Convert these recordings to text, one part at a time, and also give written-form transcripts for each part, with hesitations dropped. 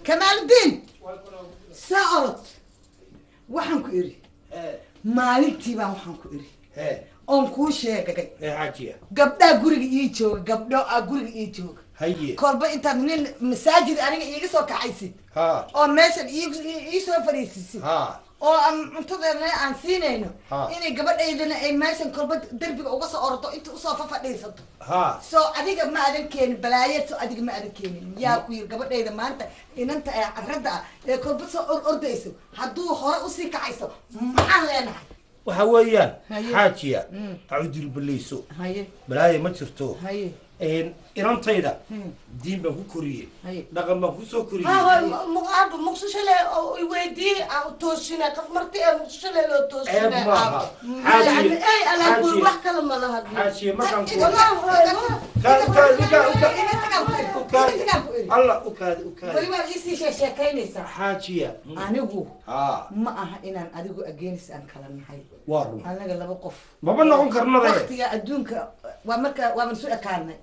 كمال الدين سأرت وحنكو إري مالكتي با وحنكو إري أنكو شيء حاجية قبضة قرق يجوا قبضة قرق يجوا هي كوربا أنت من مساجد أنا يجلسوا كعيسي أو مثلا يجلسوا فريسي أو أنتظرنا عن سنين إني قبضة إذا مثلا كوربا دربي أوقص أرطو أنت أصافة فديسة سو أديك ما أدين كين بلاية سو أديك ما أدين كين يا كوير قبضة إذا ما أنت الردة كوربا سو أرديسو هدو هراء أسيك عيسو ما علينا وحويان حاجية أعود بالليسو بلاي ما ترتو إيران تيدا دين بهو كورية نقم بهو سو كورية مقعد مقصشلة يودي أو توشينا كف مرتي مقصشلة لو توشينا حاجية أي أنا أقول واحد كلمة لها حاجية ما كان الله أكاد ولما يسي شيء كينيسا حاجية أنيقو ما إن أديقو أجينس أن كلام حي وارو أنا قال بقف ما بنقول كرنا ده وقت يا أدونك ومن سوء كارنا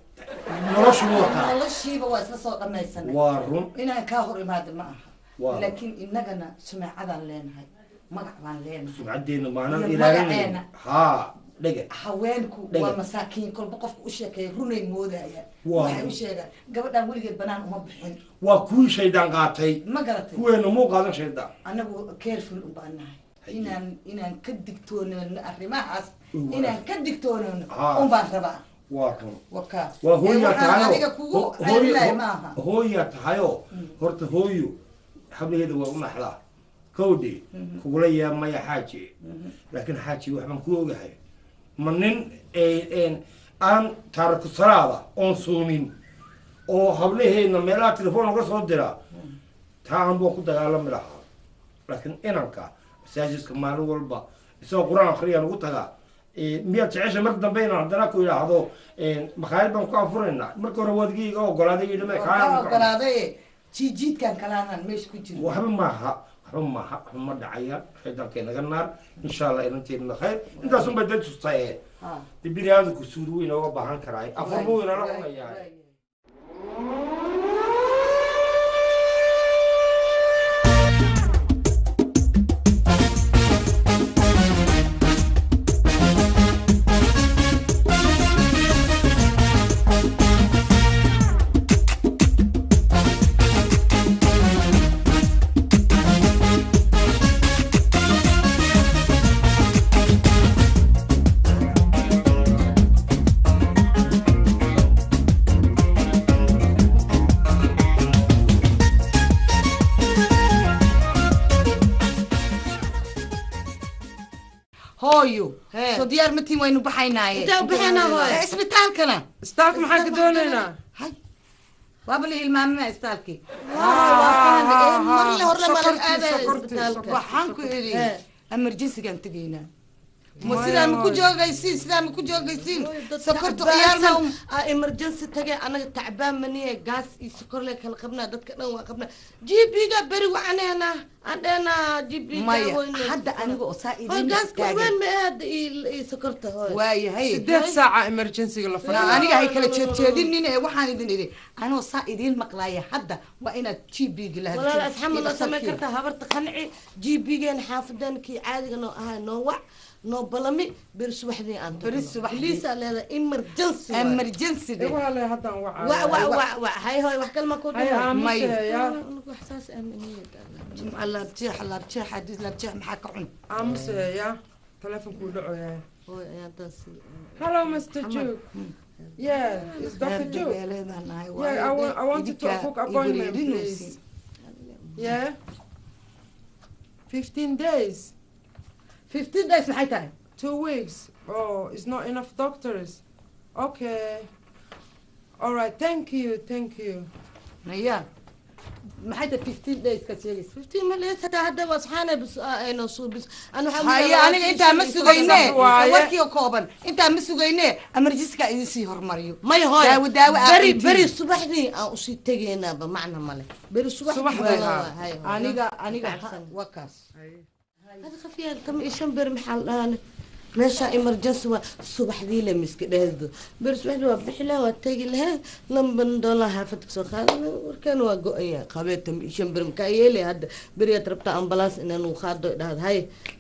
نرش موتا والله شيء بواسطة صوت ما يسمع وارو إنها كهر ما معها لكن إننا سمع عذان لين هاي ما عذان لين عدينا معنا إلى ها دقة حوالكو ومساكين كل بقف وشكي روني مودا يا وشيء قبل أقول لك البنان وما بحين وكل شيء دان قاتي ما قالت وين مو قادر شيء دان أنا بو كيرفل وبأنها inaan ka digtoonono arrimahaas inaan ka digtoonono un baan rabaa waa hooyaa tahayo horta hooyo hablaheeda waa u naxdaa kowdhi kugula yaamaya xaaji laakiin xaaji waxbaan ku ogahay ma nin aan taariku salaada oon suumin oo hablaheedna meelaha telefoon uga soo dira taa aan baa ku dagaalami lahaa laakiin inanka masaajidka maalin walba isagoo qur-aan akhriyaan ugu tagaa miyaad jecesha mar dambe inaan haddana ku idhaahdo makhaayad baan ku afuraynaa marka hore waadgiiga ogolaaday iyo ogolaaday jiidkan kalaanaan meesha ku jiro waxba maaha waxba ma dhacaya shaydaanka inaga naar insha allah inanteedna khayr intaasun bay dad tustaye bini aadamku suud weyn ooga baahan karaay afurba weynala cunayaa soo diyaar matiin waynu baxaynaaye isbitaalkana isbitaalka maxaan ka doonaynaa waaba la hilmaamina isbitaalkii waxaan ku idhi emergencygaan tegaynaa ma sidaan ku joogaysiin sokorta ciyaalna emergency tagay anaga tacbaan maniye gaas iyo sokor le kala qabnaa dadka dhan waa qabnaa gp-ga beri wacaneena aan dheenaa gp-ga maya hadda aniga oo saa idin gaaska weyn ma ahada iyo sokorta waayahay 8 saaca emergency-ga la fadhiyo aniga hay kala jeedjeedinin ee waxaan idin idhi anoo saa idin maqlaaya hadda waa inaad gp-ga la hadlo walaal asxaamad la samay kartaa habarta qanci gp-gaan xaafadan kii caadiga noo ahaa noo wac noo balami beri subaxdii aan liisa leeda emergency walaal haddaan waca hay hoy wax kalma ku may wax saas الله بجيح حديث لا بجيح معك عن أمس يا تلفون كله يا هو يا تاسي Hello Mr. Duke. Yeah, it's Dr. Duke. Yeah, I want to book appointment please. Yeah. 15 days. 15 days محيتها 2 weeks. Oh, it's not enough doctors. Okay. All right, thank you. Yeah. محيتها 15 days كسيريس 15 مليت هذا وصحانه بس انا صوب بس انا هيا انا انت ما سوغينه وركي كوبن انت ما سوغينه امرجيسكا idin sii hormariyo may hoy daawo bari subaxdii aan u sii tageena ba macna male bari subaxdii aniga wakaas hada khafiyaan kam ishan ber maxal dhaan meesha emergency waa subaxdii la miska dheesdo ber subaxdii waa bixila waa tagi lahaa lamban dollar xaafadka soo qaadan warkan waa go'aya qabeetam ishan ber ka yeelay hadda beriya tarabta ambulance inaan u qaado dhaad hay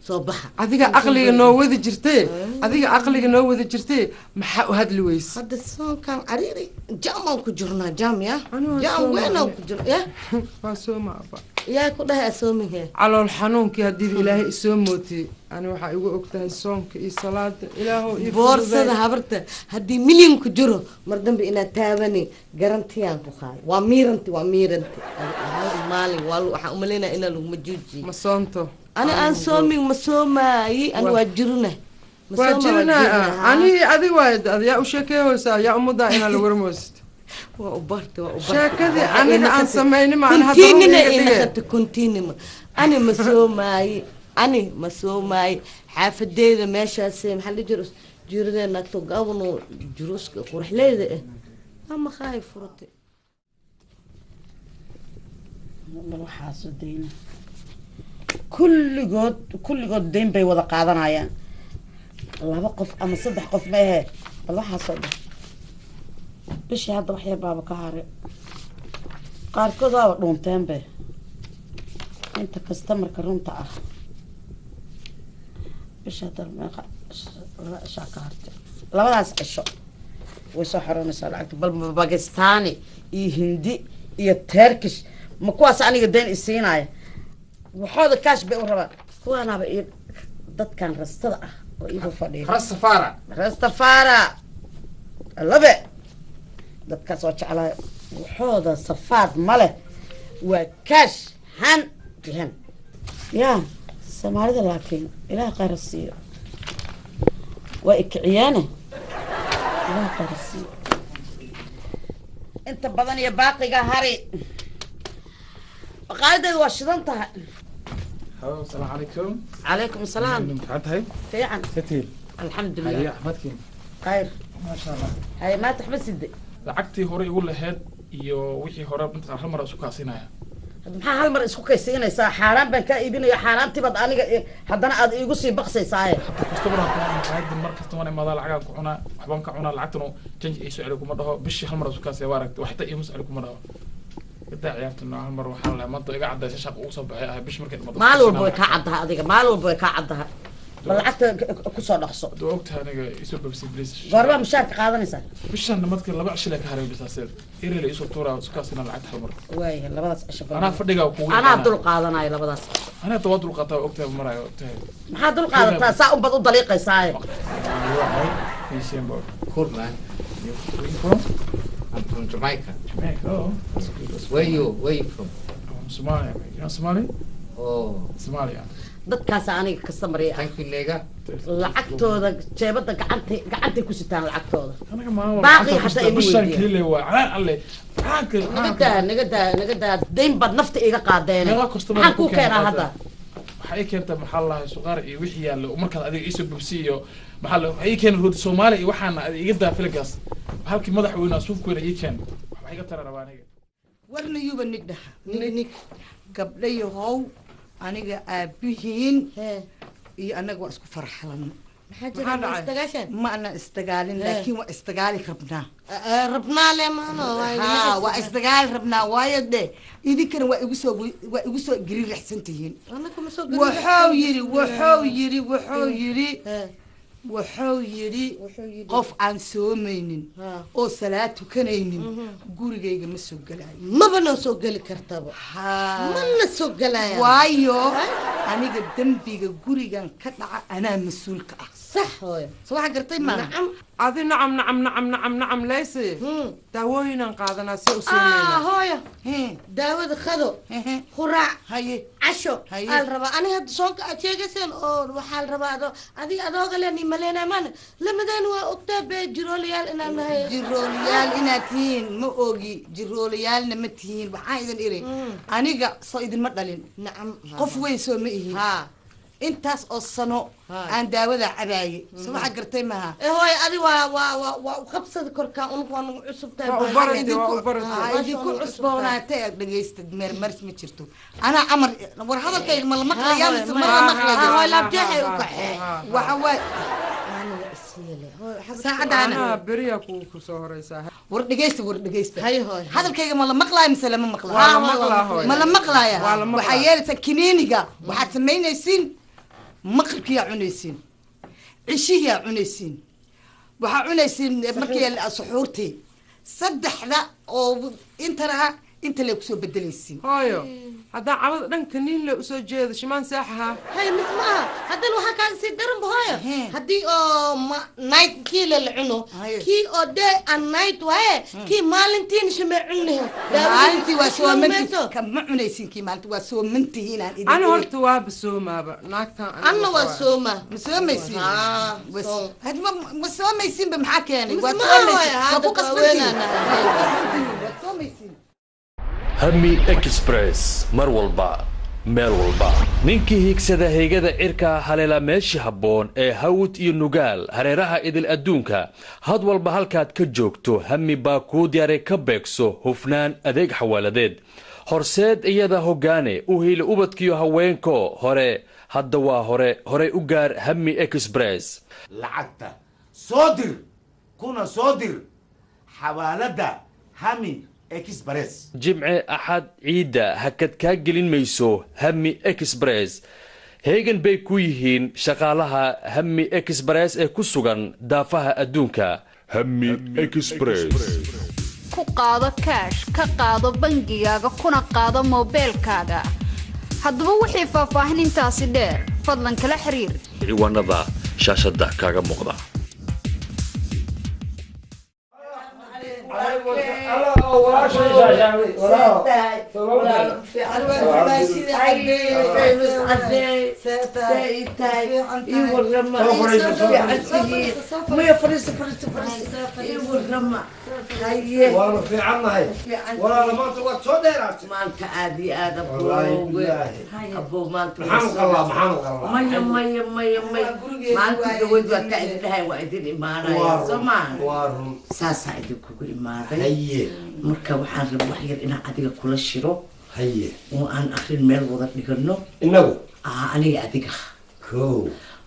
soo baxa adiga aqliga noo wada jirtay maxaa u hadli weys hadda soonkan cariiri jaam ku jirnaa jaam ya jaam weyn ku jirnaa waa soo maaba yaa ku dhahay asoomihe calool xanuunkii haddii ilaahay isoo mootay ani waxaa igu ogtahay soonka iyo salaada ilaahow iyo boorsada habarta haddii milyan ku jiro mar dambe inaad taabani garantiyaan ku qaad waa miiranti maalin waxaan u malaynaa inaa laguma joojiye ma soonto ani aan soomin ma soomaayi ani waa jiruna ani adi waay yaa u sheekeeyhaysaa yaa ummaddaa inaa la warmoosto waa u barta sheekadii aniga aan samayni ma kontinima ani ma soomaayi xaafadeeda meeshaas maxaa la jiro jiiradeena to gabano juruska qurxleeda ama khaay furtay waxaasoo dayna kulligood dayn bay wada qaadanayaan 2 qof ama 3 qof ma ahe bal waxaasoo dhan bishii hadda waxyar baaba ka hare qaarkood waaba dhuunteenbe inta kastamarka runta ah bishii hadda meeqa ishaa ka hartay 2daas cisho way soo xaroonaysaa lacagta bal Pakistani iyo Hindi iyo Turkish ma kuwaas aniga dayn isiinaya waxooda kaash bay u rabaan kuwaanaaba iyo dadkan rastada ah oo igu fadhiya rastafara labe dadkaas oo jeclaa waxooda safaad ma leh waa kaash han jihan yaa soomaalida laakiin ilaah qayra siiyo waa ikiciyaane ilaah qayra siiyo inta badan iyo baaqiga hari qaadeed waa shidan tahay السلام عليكم. عليكم السلام. تعبت هاي؟ فيعن. كتير. الحمد لله. هيا أحمدكم. خير. ما شاء الله. هاي ما تحبس يدي. لعقتي هوري يقول هاد وحي هورا بنت هالمرة اسكو كاسينايا. maxaa hal mar isku kaysiinaysaa xaaraan baan ka iibinaya xaaraantii baad aniga haddana aad iigu sii baqsaysaa customer ku mar customer ma dal lacag ku cunaa waxban ka cunaa lacagtuna change ay soo kuma dhaho bishii hal mar isku kaasay waaragtay waxta iyo mas'al kuma dhaho inta ciyaartuna hal mar waxa la maanta iga cadaysay shaqo ugu soo baxay bish markay maal walba way ka cadaha adiga maal walba way ka cadaha bal lacagta ku soo dhaqso doo ogtahay aniga isoo babsi please goorma mushaarka qaadanaysaa bishan namadka laba cishile ka haray bisaaseed ireel isoo tuuraa isku kaasina lacag hal mar way labadaas cisho ana fadhiga ku ana dul qaadanayo labadaas ana tawad dul qaataa ogtahay marayo ogtahay maxaa dul qaadataa saa u bad u daliiqaysaa Cool, man. Where you from? I'm from Jamaica. Jamaica, oh. Where you from? I'm Somalia. You know Somali? Oh. Somalia. dadkaas aniga kastamariya Thank you, nigga. lacagtooda jeebada gacantay ku sitaan lacagtooda anaga ma baaqi xataa igu bishan kile waa calan alle naga daa dayn baad nafta iga qaadeen maxaan kuu keenaa hadda waxay keentaa maxaa la suqaar iyo wixii yaalo markaad adiga isoo bubsi iyo maxaa la waxay keenay rooti Soomaali iyo waxaan iga daa filgaas halkii madaxweynaha suufkooda ay keen waxay iga tararabaa aniga warna yuba nigdhaha nig gabdhayo how aniga aabihiin iyo anaga waa isku farxalano ma ana istagaalin laakiin waa istagali rabnaa le maano waa istagali rabnaa waayo de idinkana waa igu soo giriirixsantihiin wuxuu yiri qof aan soomaynin oo salaad tukanaynin gurigayga ma soo galaayo maba noo soo gali kartaba mana soo galaya waayo aniga dambiga gurigan ka dhaca anaa mas-uulka ah صح هوي صباح قرطي ما نعم هذه نعم ليس داوينا قادنا سوسينا هويا داود خذو خراع هاي عشو قال ربا انا هاد سوق اتيغسن او وحال ربا ادي ادوغلني ملينا مان لمدان وا اوكتاب جيروليال ان هي جيروليال اناتين ما اوغي جيروليال نمتين waxaa idin iri aniga soo idin ma dhalin nacam qof weyn soo ma ihi ha intaas oo sano aan daawada cabaayay subax gartay maaha hooy adi waa qabsad korka unqan cusubtaa ku cusboonaatay dhageystad meermars ma jirto ana amar war hadalkayga ma la maqlayaa mise ma la maqlayaa hooy labjahay u kaxee waxa way saacadana beriya ku soo horeysaa war dhageysta hay hooy hadalkayga ma la maqlayaa mise lama maqlayaa ma la maqlayaa waxa yeelaysa kiniiniga waxaad samaynaysiin مقركي عنيسين عشية عنيسين وها عنيسين مركي الصحورتي صدح لا أو أنت اللي كسو بدليسين هايو هذا عوض دن كنين اللي أسو جيد شمان ساحها هاي مثلها هذا الوحى كان سيدرم بهايا هدي نايت كي للعنو كي أو دي النايت وهي كي مالنتين شمع عنها مالنتي واسوا منتي كم عنيسين كي مالنتي واسوا منتي هنا أنا هرتوا بسوما ناكتا أنا واسوما مسوما يسين هاد مسوما يسين بمحاكيني هذا قصبنا همي اكسبريس مر والبا ميل والبا ninkii hiigsada heegada cirka haleela meeshii habboon ee hawd iyo nugaal hareeraha idil adduunka had walba halkaad ka joogto hami baa kuu diyaaray ka beegso hufnaan adeeg xawaaladeed horseed iyada hoggaane u hiili ubadkiyo haweenko hore hadda waa hore u gaar hami express lacagta soo dir kuna soo dir xawaalada hami express jimce axad ciida hakad kaa gelin mayso hami express heegan bay ku yihiin shaqaalaha hami express ee ku sugan daafaha adduunka hami express ku qaado kaash ka qaado bangigaaga kuna qaado moobeelkaaga haddaba wixii faahfaahinintaasi dheer fadlan kala xiriir ciwaanada shaashada kaaga muuqda. والله في عمها والله ما انت وقت صدر ما انت عادي هذا ابو ما انت محمد الله محمد الله مية ما انت جوز وقت لها وعدين امانه زمان ساسا idinku ku imaaday haye marka waxaan rabaa wax yar inaan adiga kula shiro haye oo aan akhrin meel wada dhigano inagu aniga adiga ko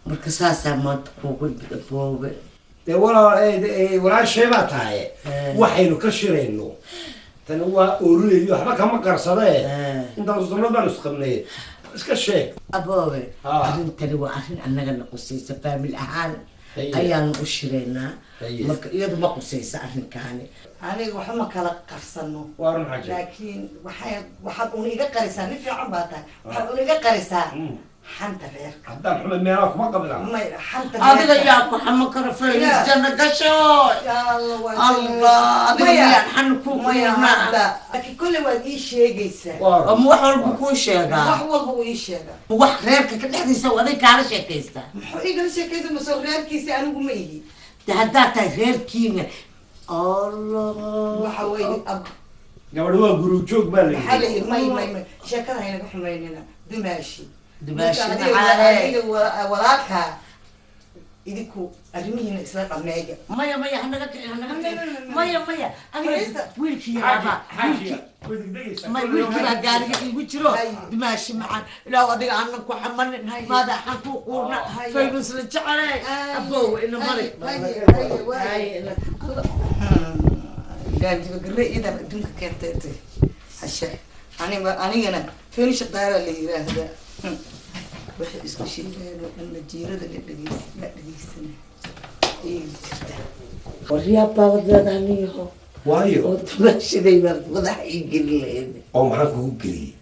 marka saasa maanta kuugu boobe ولا شيء ما تاعي وحين كشرينه تنوى أوريدي وحنا كم قرصنا أنت وصلنا بنسخني إيش كشيء أبوه أنت لو أخين أنا قلنا قصيصة فاهم الأهل أيام أشرينا يد ما قصيصة أخين كاني أنا وحنا كلا قرصنا وارن لكن واحد أونيجا قرصان في عباته واحد أونيجا قرصان حنت غير حتى محمد ميراث ما قبلها ما حنت هذا يا محمد كرفيل جنة قشوي يا الله هذا يا حنكو ما يا هذا لكن كل واحد يشيء يسا مو حول بكون شيء محول هو يشيء wax reerka ka dhexdiisa waday kaala sheekaysta muxuu igala sheekaysta masoo reerkiisa anigu ma ihi haddaa tahay reerkiina allah waxa weeye gabadhu waa guru joog baa la yidhi may sheekada haynaga xumaynina dumaashi dumaashi walaalka idinku arrimihiina isla dhameeya maya hanaga maya wiilkii yaaba wiilkii baa gaariga igu jiro dumaashi macaan ilaa adiga aanan ku xamanin madaxan ku quurna faynus la jecelay abow ina mari gaariga gare ida adduunka keentay hashe anigana faynus shaqaala la yiraahdaa waxay isku sheegayaan in jiirada la dhageysana waryaa baawadaaniyo waayo oo dumaashiday madax ii gelin oo maxaa kugu geliyay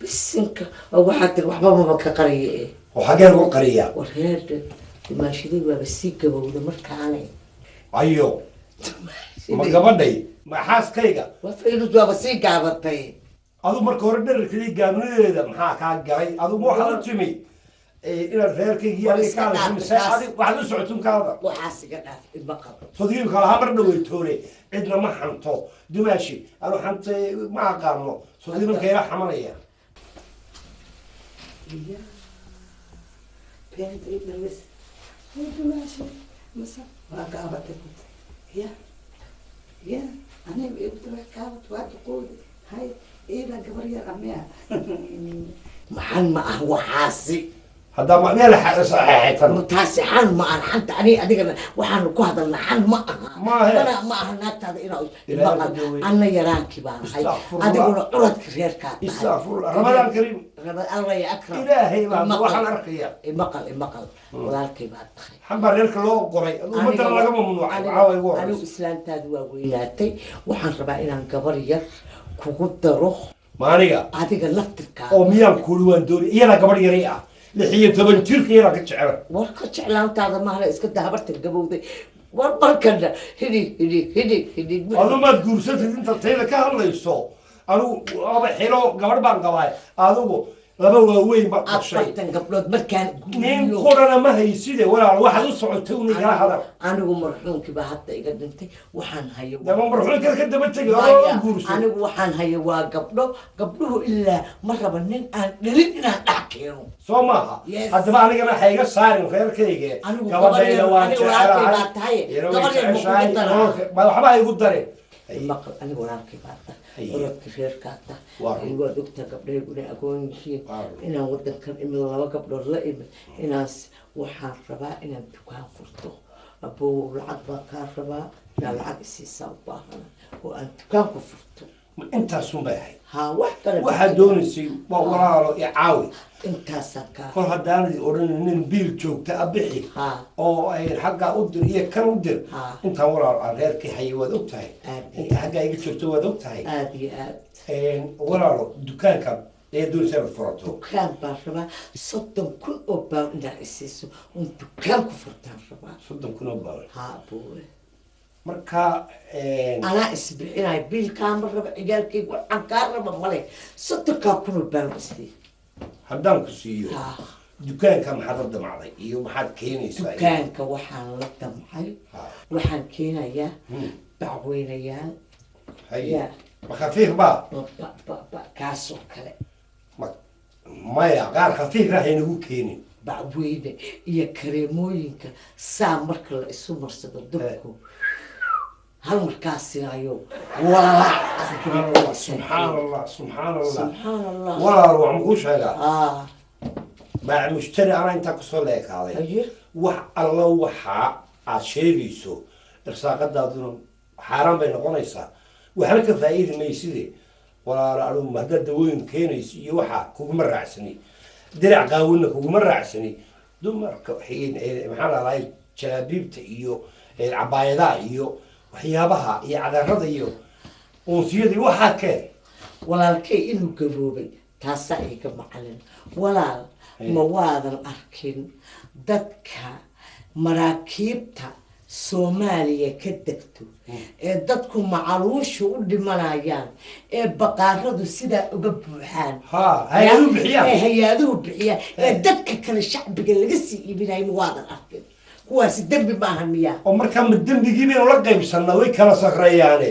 bisinka waxaa tir waxba maba ka qariye oo xagee lagu qariyaa warheerda dumaashiday waaba sii gabowda markaane ayo ma gabadhay ma xaaskayga waa faynus waaba sii gaabatay adu marka hore dherarkadii gaabnadeeda maxaa kaa galay adu ma waxaad u timi inaad reerkaygii adiga ka hadasho mise waxaad u socotun ka hadal waxaas iga dhaaf ima qabo sodigiin kala hamar dhaweytoole cidna ma xanto dumaashi anu xantay ma aqaano sodigiinka ila xamanaya waa gaabatay ya aniga ibtaba gaabat waa duqoodi hay ila gabar yar amaya maxan ma ah waxaasi hadda ma meel saxiixaytan mutaasixan ma aan xanta ani adigana waxaan ku hadalnaa xan ma aha ma aha naagtaada inaa anna yaraankii baan ahay adiguna curadka reerkaa ramadaan kariim alla ya akram ilaahay baa waxaan arkaya imaqal walaalkay baad tahay xambaa reerka loo qoray ummadana laga mamnuucay waxaa igu horeysa anigu islaantaadu waa weynaatay waxaan rabaa inaan gabar yar kugu daro maaniga adiga laftirkaa oo miyaan kuuli waan doonay iyana gabar yaray ah 16 jirka iyana ka jecel war ka jeclaantaada mahla iska dahabarta gabowday war barkana hidig adu maad guursatid inta tayda ka hadlayso anu aba xilo gabar baan qabaa adigu laba waaweyn baad dhashay afartan gabdhood markaan nin qorana ma hayside walaal waxaad u socotay un igala hadal anigu marxuumkii baa hadda iga dhintay waxaan hayo dama marxuumka ka daba tegi oo guurso anigu waxaan hayo waa gabdhuhu ilaa ma raba nin aan dhalin inaan dhac keeno soo maaha haddaba anigana ha iga saarin reerkayga gabadhayda waan jecelahay waxba igu darin maqal anigu walaalkay baa tahay orodka reerkaa tahay waad ogtaa gabdhayguna agoon yihiin inaan wadankan imid laba gabdhood la imid inaas waxaan rabaa inaan dukaan furto abow lacag baa kaa rabaa inaa lacag isiisaa u baahana oo aan dukaan ku furto intaasun bay ahayd ها واحد واحد دونسي وراء يعاود انت سكا كل هداني أورن نبيل جوك تأبحي أو أي حاجة أدر هي كم أدر أنت وراء غيرك حي ودكتاي أنت حاجة يجي شفت ودكتاي آدي وراء دكان كم دون سبب فرطه دكان بارشبا صدم كل أوبا إنها إسيسو ودكان كفرتان شبا صدم كل أوبا ها بوي مركا أنا إسبوعين بيل كامر ربع عيالكي وعنكار ربع مالي صدق كل أوبا إسدي هدام كسيو دكان كم حضر معي يوم حد كيني ساي دكان كوحان لقدم معي وحان كينا يا بعوين يا هيا خفيف با كاسو كله ما يا غير خفيف راح ينقول كيني بعوين يا كريموينك سامر كل اسمر صدقكم هل مركاسي أيوه ولا سبحان الله سبحان الله سبحان الله ولا روح مقوش هذا مع مشتري أنا أنت كسر لك هذا الله وحى عشيريسو إرساقات دادون حرام بين قنيسة وحركة فائدة ما يصير ولا رأوا مهدد دوين كينيس يوحى كوم مرة عسني درع قاولنا كوم مرة عسني دمر حين محل راي شلابيبت إيو العبايدا إيو وحيابها هي على الرضا إيو وسيدي وحى كان ولا الكي إنه قبوبي تاسعي كمعلن ولا مواد الأركين دتك مراكبتها Soomaaliya ka degto dadku macaluusha u dhimanayaan baqaaradu sidaa uga buuxaan hay-aduhu bixiyaan dadka kale shacbiga laga sii iibinayo waadan arkin kuwaasi dembi maaha miyaa oo markaa ma dembigii baynu la qaybsanaa way kala sarreeyaane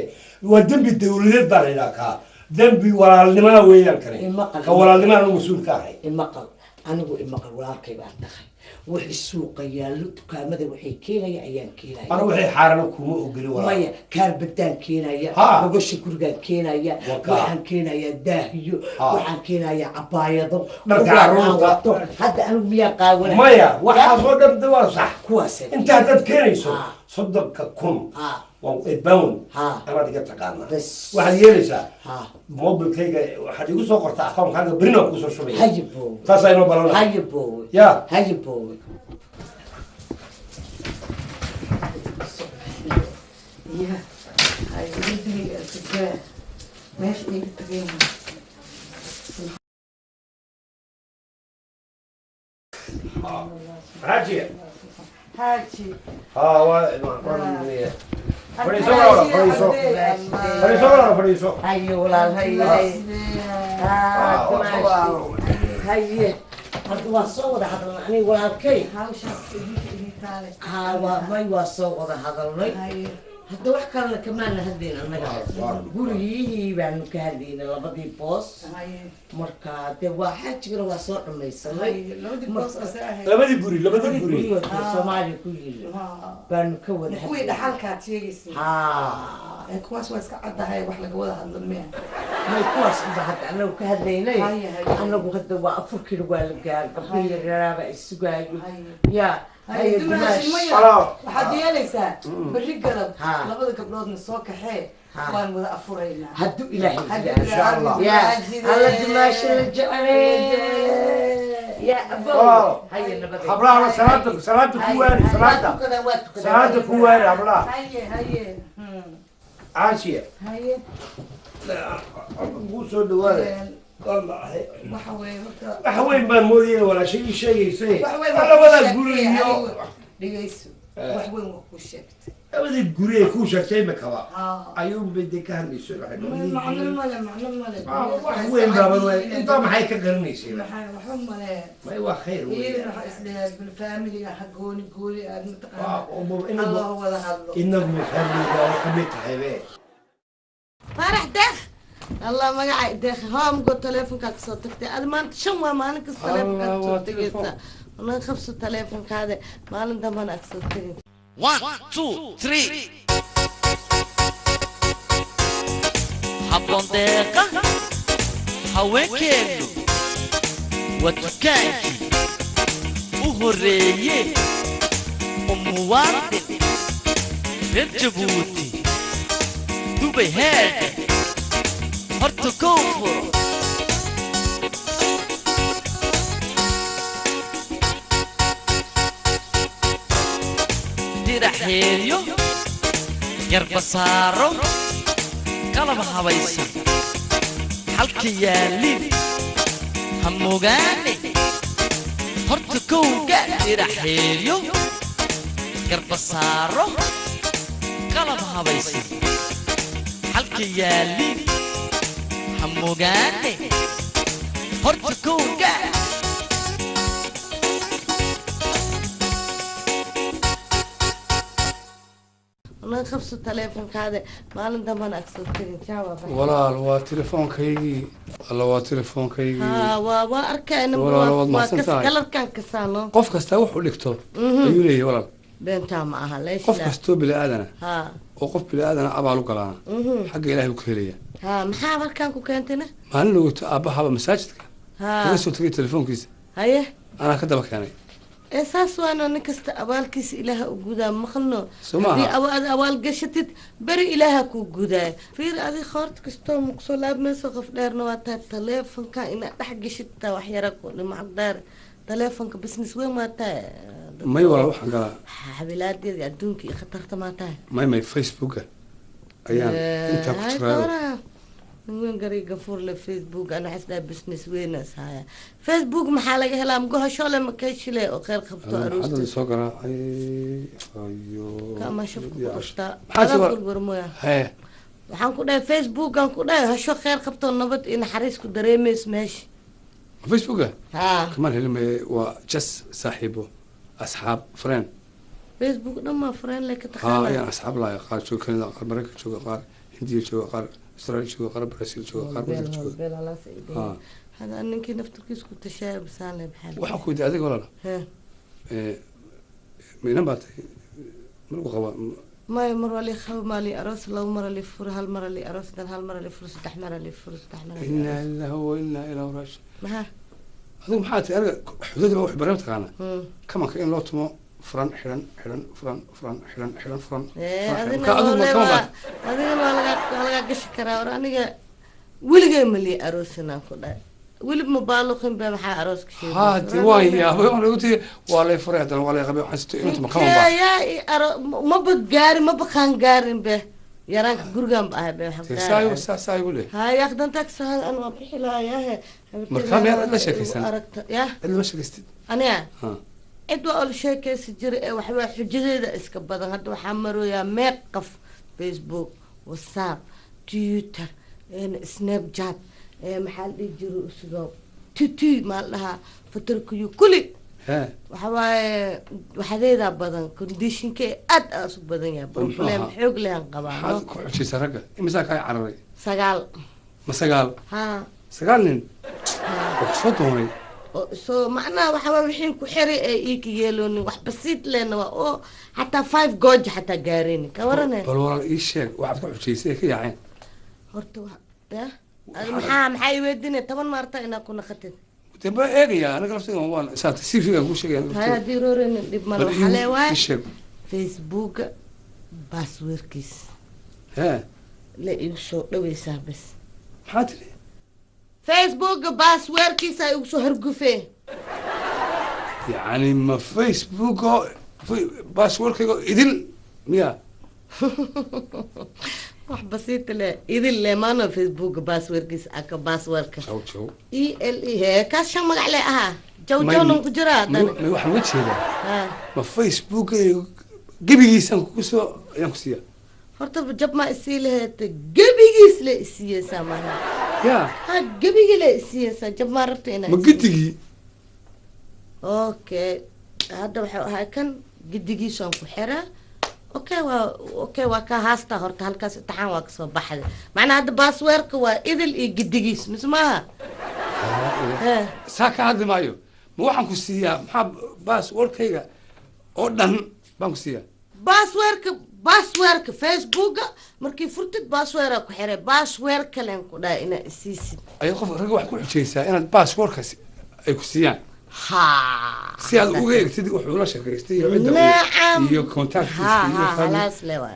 waa dembi dawladeed baa laydhaha kaa dembi walaalnimaa weeyaan kane ka walaalnimaa anu mas-uul ka ahay imaqal anigu imaqal walaalkay baan dhahay وحي السوق يالو كامده وحي كينا يا ايام كينا انا وحي حارنا كوما اوغلي ولا مايا كاربتان كينا يا بغش كرغان كينا يا وحان كينا يا داهيو وحان كينا يا عبايدو مرقعروطه حتى انا ميا قاوله مايا waxa soo dhabdaba صح kuwaas inta dad keenayso صدق كم وإباون أنا دقيقة تقارنا واحد يلسا موبل كيجا واحد يقول سوق قرطة أخوان كان برينا كوسو شوية هايبو تاسا إنه بلونا هايبو يا هايبو يا هايبو يا سكان ماشي نيجي هاجي هاجي فريسو هاي ولا هاي هاي هذا صوت هذا يعني ولا كي ما يوصل هذا هذا هذا واحد كان كمان هدينا أنا قولي بأنه كهدينا لبدي بوس مركات واحد كده وصل ما يصلي لبدي قولي سومالي كويل بأنه كود كويل حالك تيجي كواس واسكعد هاي وحلا جوده هذا المياه هاي كواس بعد أنا وكهدينا أنا وهذا وأفكر والقال قبل الرابع السجاج يا هاي دماغ waxaad yeelaysaa bari galab labada gabdhood na soo kaxee waan wada afuraynaa hadduu ilaahay insha Allah ya alla dimaashi la jecel ya abo haye nabadda hablaha salaada ku waari salaada ku waari hablaha haye عاشية هاي مو سود ولا والله وحوين بالموديل ولا شيء أنا ولا أقول اليوم دقيسو وحوين وكوشكت أبدي تقولي كوشك شيء مكوا أيوم بدي كهربي سرعة معلم وحوين بابا أنت ما حيك قرني شيء وحوين ما هو خير إيه راح إسلام بالفاميلي حقوني قولي المتقن الله هو هذا إنه مخلي وحبيت حبيت فرح دخ الله ما قاعد دخ هام قلت تليفونك صوتك أنا ما أنت شو ما أنا كنت تليفونك صوتك أنا خبص تليفونك هذا ما أنا ده ما أنا أكسرتني 1 2 3 حبون دقة هواكينو وتكاكي وهرية ومواردن رير جبوتي دبي هاد هرتو كوفر ديرحيريو يربصارو قلب هوايسا حلقي يالين hamogaane horta kowga dhiraxeeyo garbasaaro qalab habaysan halka yaaliin hamogaane horta kowga أنا خمسة تلفون كذا ما لنا دمان أكثر كذي جواب ولا هو تلفون كيجي ولا هو تلفون كيجي ها وأركان ولا كسر كان كسانو قف كستوح ولكتو يقولي ولا بنتها معها ليش قف كستو بلا أذنه ها وقف بلا أذنه أبى لك أنا حق إلهي الكهرية ها محاور كان كوكانتنا ما إنه أبى مساجدك ها بس تري تلفون كيس هيه أنا كده بكاني أساس وأنا نكست أوال كيس إله وجودا مخلنا سمعها في أوال قشتت بري إلهك وجودا في هذه خارط كستو مقصولاب مسقف دارنا واتها تلفون كان إن تحق شتى وحيرك لما عقدار تلفون كبسنس وين ما تا ما يورا حاجة حبيلات يدونك خطرت ما تا ما فيسبوك أيام أنت كتير وين قري قفور لفيسبوك أنا حسنا بسنس وينس هاي فيسبوك محلك هلا مجوها شو لما كيش له وخير خبطوا عروس هذا السكر أيوه كما شوف قشطة حاسب برمويا هاي وحنقول فيسبوك هنقول هشو خير خبطوا النبض إن حريسكو دريمس ماشي فيسبوك ها كمان هلما وجس صاحبه أصحاب فرين فيسبوك لما فرين لك تخيل يعني أصحاب لا قال شو كذا قال أمريكا شو قال هندية شو قال استراليا شو قال برازيل شو قال مدريد شو هذا أنك نفتركيس كنت شايب سالم بحال وحكوا دي هذيك ولا لا؟ من نبات من القوا ما يمر لي خو مالي أرس لو مر لي فر هالمرة لي أرس دن هالمرة لي فرس تحمر لي فرس تحمر إنا إلا هو إنا إلى وراش ما هذا محاتي أنا حدود ما وح برمت أنا كمان كأن لو تمو فرن حلن حلن فرن هذه ما لقى قشكرا وراني ولقى ملي أروسنا كذا ولي مبالغين بمحا أروس كشيء هاتي ويا أنا قلت ولا فرحت ولا غبي حسيت أنت ما كمان يا ما بتجاري ما بخانجارين به يراك جرجام بقى ساي ولا هاي ياخدن تاكس أنا بحيلها يا مرخام يا لا شك سن يا اللي مش كستي أنا إدوا أول شيء كسجر وحبا حجزة إسكبادن هذا وحمروا يا ميقف فيسبوك واتساب تويتر سناب شات محل يجرو سجاب توتي مالها فتركيو كلي وحبا وحديدا بدن كونديشن كي أسو بدن يا بروبلم حوق لهن قبعنا هذا كل شيء سرقة إمساك هاي عربي سجال ما سجال ها سجال لين وصوتهم سو معنا وحبا وحين كحري إيكي يلوني وح بسيط لنا أو حتى 5 جوج حتى جاريني كورنا بالورا إيش شيء واحد كل شيء سيك يعني هرتوا يا محا يوديني طبعا ما أرتا إنا كنا خطين تبى إيه يا أنا قلت لهم وان سات سير فيها كل شيء هاي ديرورين اللي بمرو حلاوة فيسبوك باسوركيس ها لا يوشو لو يسا بس حاتلي فيسبوك باسوركيس يوشو هرقفه يعني ما فيسبوك باسورك إذن ميا واحد بسيط لا إذا اللي ما أنا فيسبوك باسوركيس أكا باسورك شو ELE هي كاش شمال عليها جو نقدرات ما واحد وجه هذا ما فيسبوك جبي يسان كوسو ينكسيا هرت بجب ما إسيله جبي يسله إسيه سامها يا ها جبي يله إسيه سا جب ما عرفت أنا ما قدي أوكي هذا هاي كان قدي سان كحرة اوكي وكهاستا هرت هالكاس امتحان واكسو بحد معناها هذا باسورك واذل قديس مسماها ساكا هذا مايو ما waxaan ku siiyaa maxaa baasaboorkayga oo dhan baan ku siiyaa baasaboorka Facebook markii furtid baasaboorka ku xiray baasaboorka leen ku dhaa ina isiisid ay qof rag wax ku xijeysaa inaad baasaboorkaas ay ku siiyaan si aad uga eegtid wuxuu la shaqaystay iyo cidda iyo contactiska iyo خلاص lewa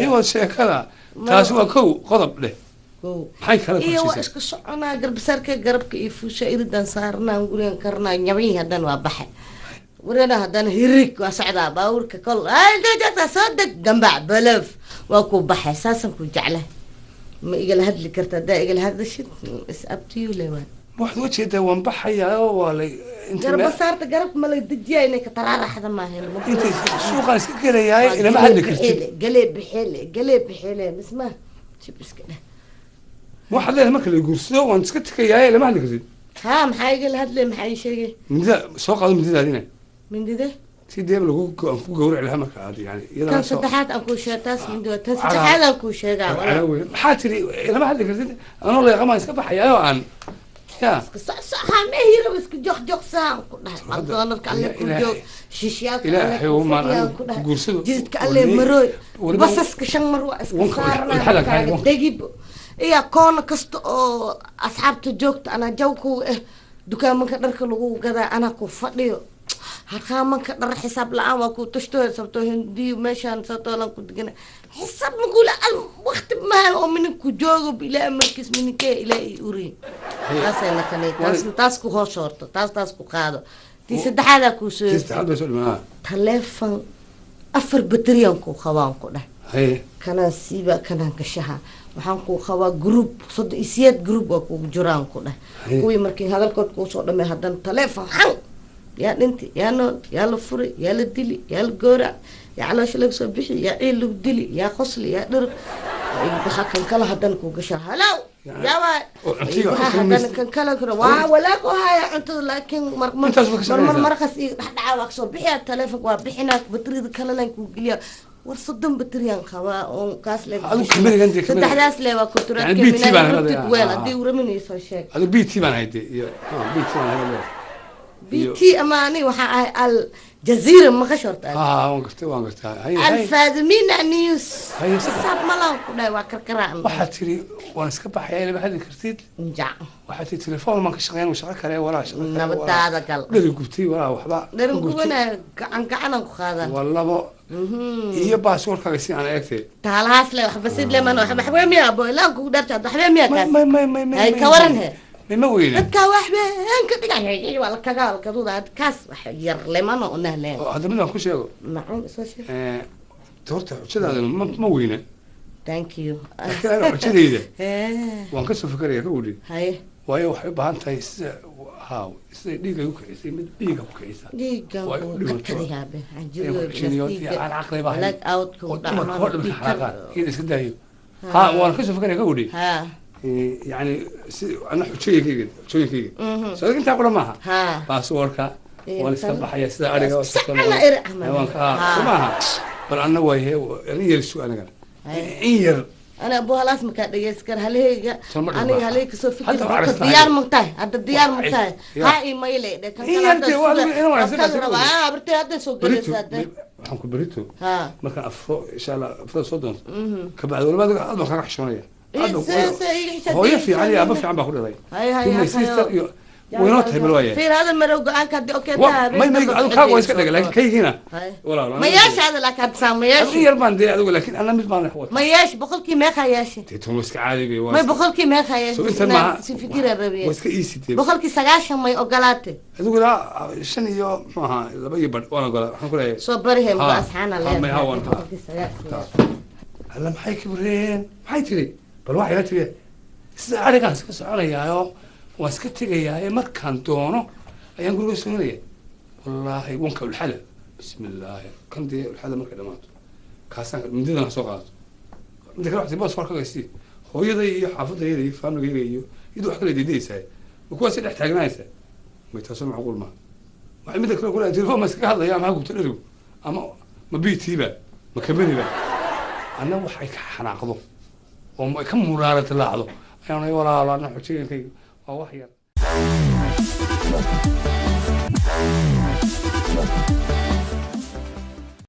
iyo sheekada taas waa kow qodob leh maxay kala iyo waa iska soconaa garbasarka garabka iyo fuusha iridan saarnaa gurigan karnaa nyabihi hadan waa baxay warana hadan hirig waa socdaa baawurka kol ay dadka sadak gambac balaf waa ku baxay saasan ku jeclaa ma igala hadli kartaa daa igala hadashid is up to you lewa واحد وجهه ده وانبحيا ولا انت قرب صارت قرب ما لدجيا انك ترى حدا ما هنا انت سوق اسكلياي الى ما حد كرتي قلب بحيله اسمه شو بس كده واحد له marka la guursado waan iska takayaa ilaa ma hadli kartid ها maxay gal hadle maxay sheegay midda soo qaado middaadina mindida sidee lagu ku gowrac lahaa marka aad yani kan saddexaad aan ku sheegtaas mindida tan saddexaad aan ku sheegaa maxaa tiri ilaa ma hadli kartid anoo la yaqaan iska baxayaa aan يا صح ما هي بس جوخ ساعة كلها أنا كله كله شيشيات لا هو ما قرصه جزت كله مروي بس اسكشن مروي اسكسارنا دقيب إيه كون كست أصحاب تجوكت أنا جوكو دكان من كدر كله كذا أنا كوفدي هرخام من كدر حساب العام وكو تشتغل سبتو هندي مشان سطولا كنت جنا حساب نقول وقت ما من كجوجو بلا مركز من كي إلى يوري تاس أنا كني تاس كو هو شرط تاس كو قاعدة تيسد حدا كو سو تيسد حدا سو ما تلفن أفر بطريقة كو خوان كده هي كنا سيبا كنا كشها waxaan ku qabaa group sod isiad group oo ku jiraan ku dhah kuwii markii hadalkood ku soo dhamay hadan telefoon xan yaa dhinti yaa la furi yaa la dili yaa la goora yaa caloosha laga soo bixi yaa ciil lagu dili yaa qosli yaa dhir waxa kan kala hadan ku gashaa halaw yaa waa hadan kan kala kura waa walaa ku haya cuntada laakiin markas dhaxdhaca waa soo bixiya telefoon waa bixinaa batrida kala laan ku geliya ورصدم بطريقة خوا أو كاس لك تحدث لي وكنت يعني بيتي بان هذا وين أدي ورمني يسوي شيء هذا بيتي بان هيدي بيتي بان هذا بيتي أماني وح الجزيرة ما خشرت وانقرت الفادمين نيوز هي صعب ملاك ولا وكركران واحد تري وانا سكب حيالي بحد كرتيت نجع واحد تليفون ما كشغال وشغلك عليه ولا شغل نبت هذا قال لا قلتي ولا وحبا لا قلنا عن وخذا والله iyo baasaboorkaaga si aan eegtay taalahaas le wax basid le man wax maxwee miya bo ilaan ku darta waxba miya kaas ay ka waran he ma weyna dadka waxba aan ka dhigay wala kaga kaduda kaas wax yar lemano oo nahleen hada midaan ku sheego macaan soo sheeg horta xujadaada ma weyna thank you ana xujadayda waan ka soo fikiraya ka wadi hay waayo waxay u baahan tahay sida هاو إذا ديجا وكيسة مد ديجا وكيسة ديجا وكذا به عجيب على عقلي بحر لاك أوت كودا كودا من الحلقات كذا سكدايو ها وأنا كيف فكرة كودي ها يعني أنا شوية كذا شوية كذا سو أنت أقول معها ها باسوركا وأنا سكب حياة سدا أرجع وسكب أنا إرحمه وأنا سمعها بل أنا وهي يعني يرسو أنا قال إير أنا أبوها لازم كان يسكر هليجا أنا هليك سو فكر ديار مقطع هذا ديار مقطع هاي ما يلي ده كان كلام برتي هذا سو جلس هذا waxaan ku berito marka afro insha Allah afro sodon ka bacdo walba aad ma ka xishoonayaa hooyo fiican iyo aba fiican baa ku dhalay hay وينات هي بالوايه في هذا المروق عنك هدي اوكي ده ما ادو كاغو اسك دغ لكن كاي هنا ولا ما ياش هذا لك هتسام ما ياش غير باندي ادو لكن انا مش بان حوت ما ياش بقولكي ما خياش تيتو اسك عادي بي ما بقولكي ما خياش انت ما في فكره الربيع اسك ايسي بقولكي سغاشن ما اوغلاتي ادو لا شن iyo ما لبا يبد وانا قال waxaan ku leeyahay soo barihim baasxana leeyahay ma hawan alla maxay kibreen maxay tiri bal waxa ila tiri sida arigaas ka soconayaayo waa iska tegayaa markaan doono ayaan guriga soonaya wallaahi wanka ulxala bismillaahi kan dee ulxala markay dhamaato kaasaan midadana soo qaadato midda kale waxay boos farka gaysi hooyaday iyo xaafadayda iyo faamigayga iyo idoo wax kale diidaysaa kuwaas dhex taagnaaysa way taasoo macquul ma waxay midda kale kula telefoon ma iska hadlayaa ma gubta dharigu ama ma biitiiba ma kamaniba anna waxay ka xanaaqdo oo ma ka muraarad laacdo ayaan walaalo anna xujeenkayga waa wax yar